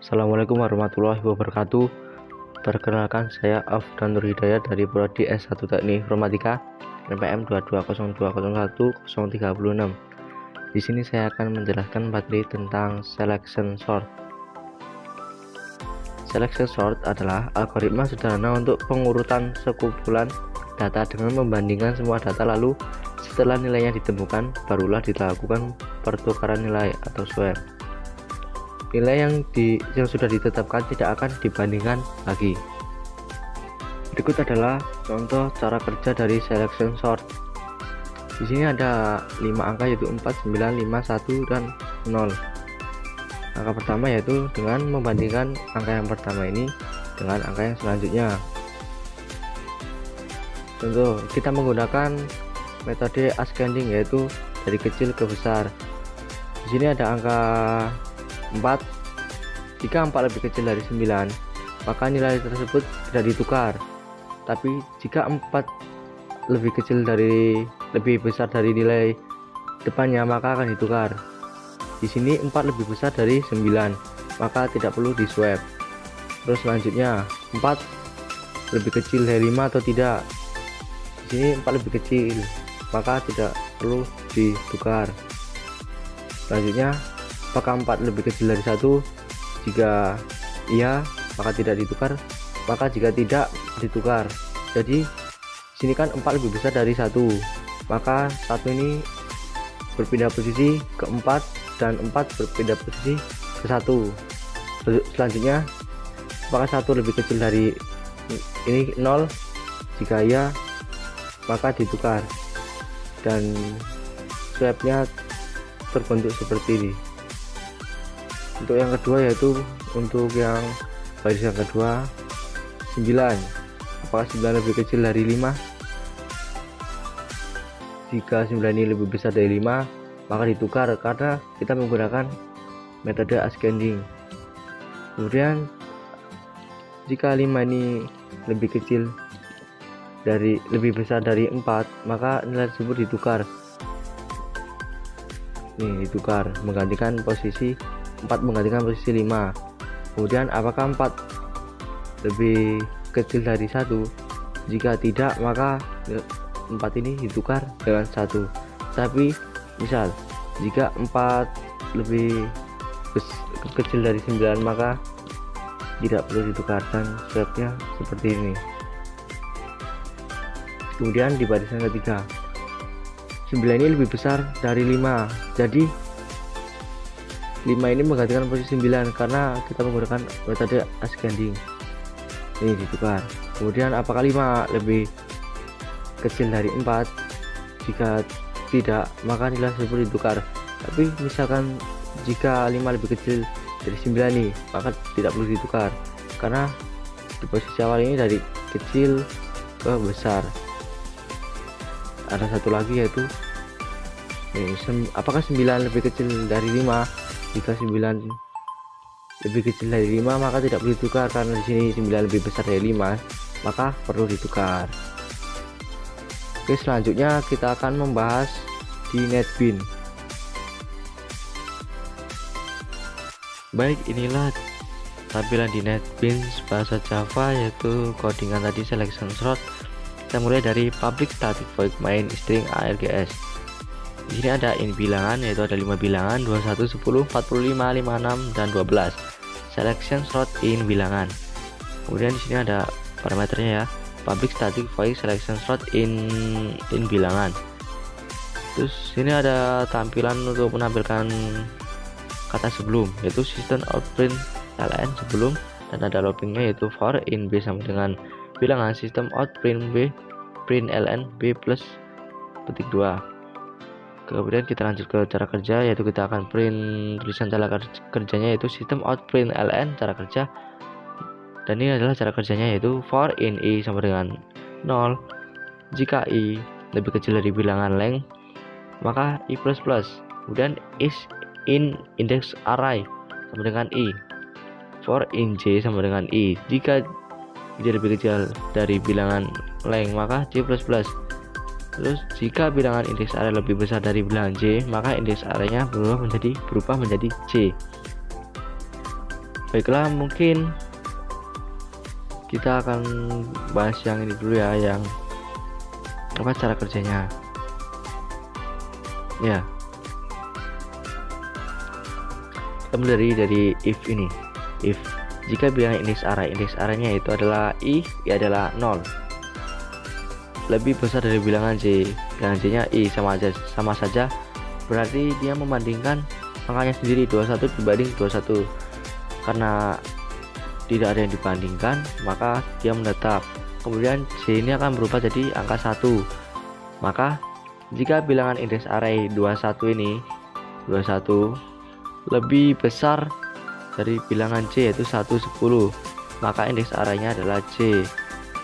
Assalamualaikum warahmatullahi wabarakatuh. Perkenalkan, saya Afdan Nur Hidayat dari Prodi S1 Teknik Informatika NPM 220201036. Di sini saya akan menjelaskan materi tentang selection sort. Selection sort adalah algoritma sederhana untuk pengurutan sekumpulan data dengan membandingkan semua data, lalu setelah nilainya ditemukan barulah dilakukan pertukaran nilai atau swap. Nilai yang sudah ditetapkan tidak akan dibandingkan lagi. Berikut adalah contoh cara kerja dari selection sort. Di sini ada 5 angka, yaitu 4, 9, 5, 1 dan 0. Angka pertama yaitu dengan membandingkan angka yang pertama ini dengan angka yang selanjutnya. Contoh, kita menggunakan metode ascending, yaitu dari kecil ke besar. Di sini ada angka 4. Jika 4 lebih kecil dari 9, maka nilai tersebut tidak ditukar. Tapi jika 4 lebih besar dari nilai depannya, maka akan ditukar. Di sini 4 lebih besar dari 9, maka tidak perlu di swap. Terus selanjutnya 4 lebih kecil dari 5 atau tidak. Di sini 4 lebih kecil, maka tidak perlu ditukar. Selanjutnya, apakah 4 lebih kecil dari 1? Jika iya, maka tidak ditukar, maka jika tidak, ditukar. Jadi sini kan 4 lebih besar dari 1, maka 1 ini berpindah posisi ke 4 dan 4 berpindah posisi ke 1. Selanjutnya, apakah 1 lebih kecil dari ini 0? Jika iya, maka ditukar, dan swapnya terbentuk seperti ini. Untuk yang kedua, yaitu untuk yang baris yang kedua, 9. Apakah 9 lebih kecil dari 5? Jika 9 ini lebih besar dari 5, maka ditukar karena kita menggunakan metode ascending. Kemudian jika 5 ini lebih besar dari 4, maka nilai tersebut ditukar. Ditukar menggantikan posisi 4 menggantikan posisi 5. Kemudian apakah 4 lebih kecil dari 1? Jika tidak, maka 4 ini ditukar dengan 1. Tapi misal jika 4 lebih kecil dari 9, maka tidak perlu ditukar, dan swapnya seperti ini. Kemudian di barisan ketiga, 9 ini lebih besar dari 5, jadi 5 ini menggantikan posisi 9 karena kita menggunakan metode ascending. Ini ditukar. Kemudian apakah 5 lebih kecil dari 4? Jika tidak, maka nilai tersebut ditukar. Tapi misalkan jika 5 lebih kecil dari 9 nih, maka tidak perlu ditukar karena di posisi awal ini dari kecil ke besar. Ada satu lagi, yaitu apakah 9 lebih kecil dari 5? Jika 9 lebih kecil dari 5, maka tidak perlu ditukar karena di sini 9 lebih besar dari 5, maka perlu ditukar. Oke, selanjutnya kita akan membahas di NetBeans. Baik, inilah tampilan di NetBeans bahasa Java, yaitu codingan tadi selection sort. Kita mulai dari public static void main string args. Di sini ada in bilangan, yaitu ada 5 bilangan, 21, 10, 45, 56 dan 12. Selection sort in bilangan. Kemudian di sini ada parameternya ya. Public static void selection sort in bilangan. Terus sini ada tampilan untuk menampilkan kata sebelum, yaitu system out print ln sebelum, dan ada loopingnya, yaitu for in b sama dengan bilangan system out print b print ln b plus petik 2. Kemudian kita lanjut ke cara kerja, yaitu kita akan print tulisan cara kerjanya, yaitu system out print ln cara kerja, dan ini adalah cara kerjanya, yaitu for in i sama dengan 0. Jika i lebih kecil dari bilangan length, maka i plus plus. Kemudian is in index array sama dengan i. For in j sama dengan i. Jika j lebih kecil dari bilangan length, maka j plus plus. Terus jika bilangan indeks array lebih besar dari bilangan j, maka indeks arraynya berubah menjadi j. Baiklah, mungkin kita akan bahas yang ini dulu ya, yang apa cara kerjanya ya. Kita mulai dari if ini. If jika bilangan indeks arraynya itu adalah i adalah 0 lebih besar dari bilangan j, bilangan j nya i sama saja, berarti dia membandingkan angkanya sendiri 21 dibanding 21. Karena tidak ada yang dibandingkan, maka dia menetap. Kemudian j ini akan berubah jadi angka 1. Maka jika bilangan indeks array 21 ini 21 lebih besar dari bilangan j yaitu 1 10, maka indeks arraynya adalah j.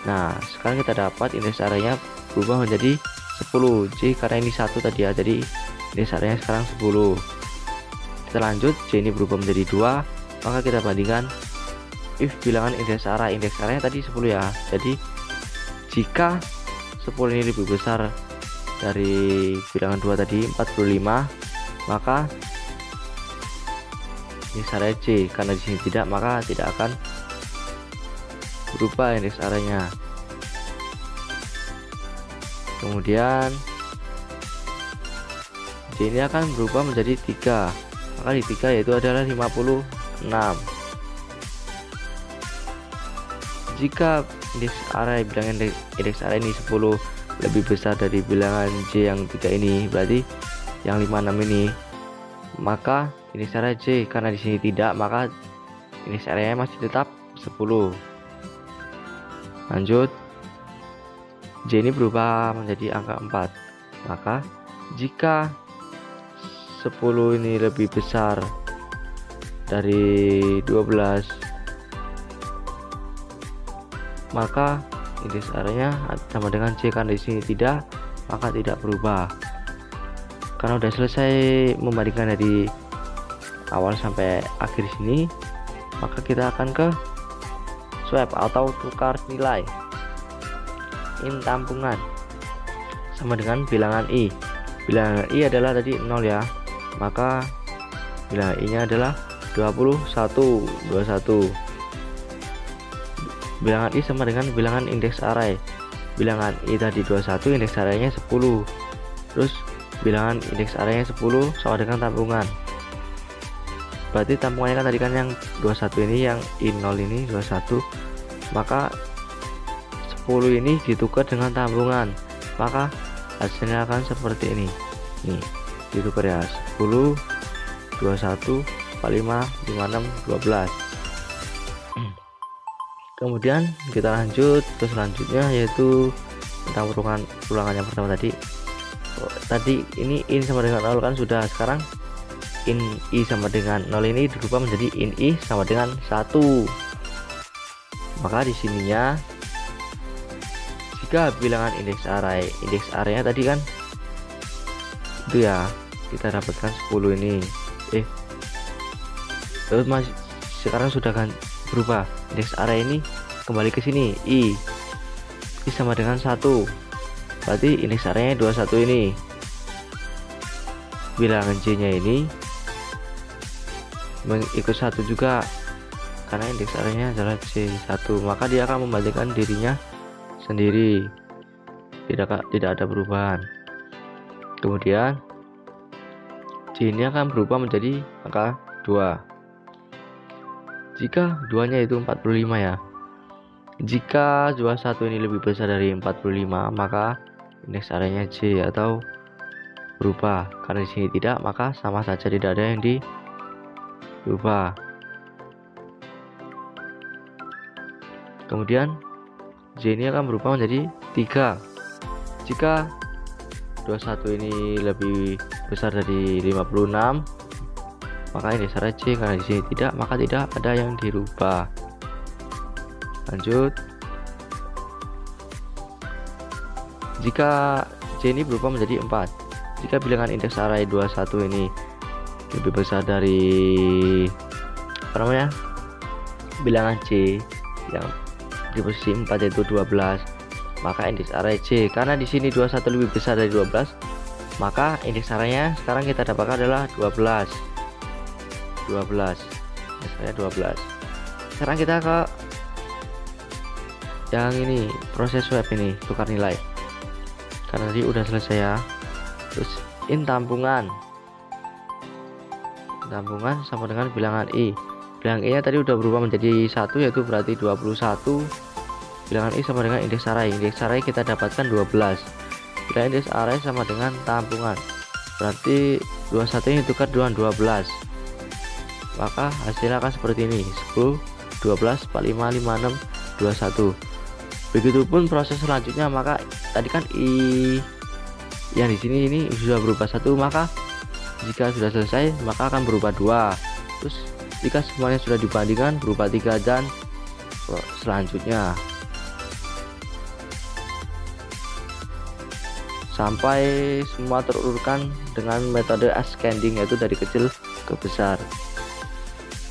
Nah, sekarang kita dapat indeks arraynya berubah menjadi 10 j karena ini 1 tadi ya, jadi indeks arraynya sekarang 10. Kita lanjut, j ini berubah menjadi 2, maka kita bandingkan if bilangan indeks arraynya tadi 10 ya. Jadi jika 10 ini lebih besar dari bilangan 2 tadi 45, maka indeks array j. Karena di sini tidak, maka tidak akan berubah indeks arraynya. Kemudian j ini akan berubah menjadi 3, maka di 3 yaitu adalah 56. Jika indeks array bilangan indeks array ini 10 lebih besar dari bilangan j yang 3 ini, berarti yang 56 ini, maka indeks array j. Karena di sini tidak, maka indeks arraynya masih tetap 10. Lanjut, j ini berubah menjadi angka 4, maka jika 10 ini lebih besar dari 12, maka indeks arraynya sama dengan j. Karena di sini tidak, maka tidak berubah. Karena udah selesai membandingkan dari awal sampai akhir sini, maka kita akan ke swap atau tukar nilai. In tampungan sama dengan bilangan i. Bilangan i adalah tadi 0 ya, maka bilangan i nya adalah 21. Bilangan i sama dengan bilangan indeks array. Bilangan i tadi 21, indeks arraynya 10. Terus bilangan indeks arraynya 10 sama dengan tampungan. Berarti tampungannya kan tadi kan yang 21 ini, yang i0 ini 21, maka 10 ini ditukar dengan tambungan, maka hasilnya akan seperti ini. Nih, ditukar ya, 10, 21, 45, 56, 12. Kemudian kita lanjut ke selanjutnya, yaitu tentang ulangan yang pertama tadi. Tadi ini in sama dengan 0 kan sudah, sekarang in i sama dengan 0 ini dirubah menjadi in i sama dengan 1. Maka di sininya jika bilangan indeks arraynya tadi kan itu ya, kita dapatkan 10 ini. Terus masih sekarang sudah kan berubah, indeks array ini kembali ke sini, i sama dengan 1. Berarti indeks arraynya 21 ini. Bilangan j nya ini mengikut 1 juga, karena indeks arraynya adalah j1, maka dia akan membandingkan dirinya sendiri, tidak ada perubahan. Kemudian j ini akan berubah menjadi angka 2 jika 2 nya itu 45 ya. Jika 21 ini lebih besar dari 45, maka indeks arraynya j atau berubah. Karena di sini tidak, maka sama saja tidak ada yang diubah. Kemudian j ini akan berubah menjadi 3 jika 21 ini lebih besar dari 56, maka indeks array j. Karena di sini tidak, maka tidak ada yang dirubah. Lanjut, jika j ini berubah menjadi 4 jika bilangan indeks array 21 ini lebih besar dari bilangan j yang di posisi 4 yaitu 12, maka indeks array j. Karena di sini 21 lebih besar dari 12, maka indeks arraynya sekarang kita dapatkan adalah 12. Indeks saya 12. Sekarang kita ke yang ini, proses swap ini, tukar nilai. Karena tadi udah selesai ya. Terus tampungan sama dengan bilangan i. Bilangan i nya tadi udah berubah menjadi 1, yaitu berarti 21. Bilangan i sama dengan indeks array. Indeks array kita dapatkan 12. Bila indeks array sama dengan tampungan, berarti 21 ini tukar dengan 12. Maka hasilnya akan seperti ini: 10, 12, 45, 56, 21. Begitupun proses selanjutnya. Maka tadi kan i yang di sini ini sudah berubah 1, maka jika sudah selesai maka akan berubah 2. Terus jika semuanya sudah dibandingkan berubah 3, dan selanjutnya sampai semua terurutkan dengan metode ascending, yaitu dari kecil ke besar.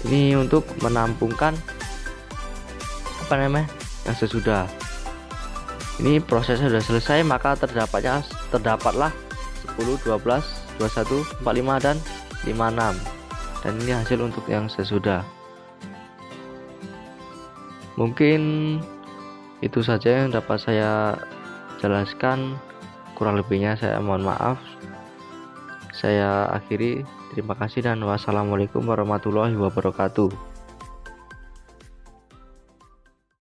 Ini untuk menampungkan yang sesudah. Ini prosesnya sudah selesai, maka terdapatlah 10, 12, 21, 45 dan 56. Dan ini hasil untuk yang sesudah. Mungkin itu saja yang dapat saya jelaskan. Kurang lebihnya saya mohon maaf. Saya akhiri. Terima kasih dan wassalamualaikum warahmatullahi wabarakatuh.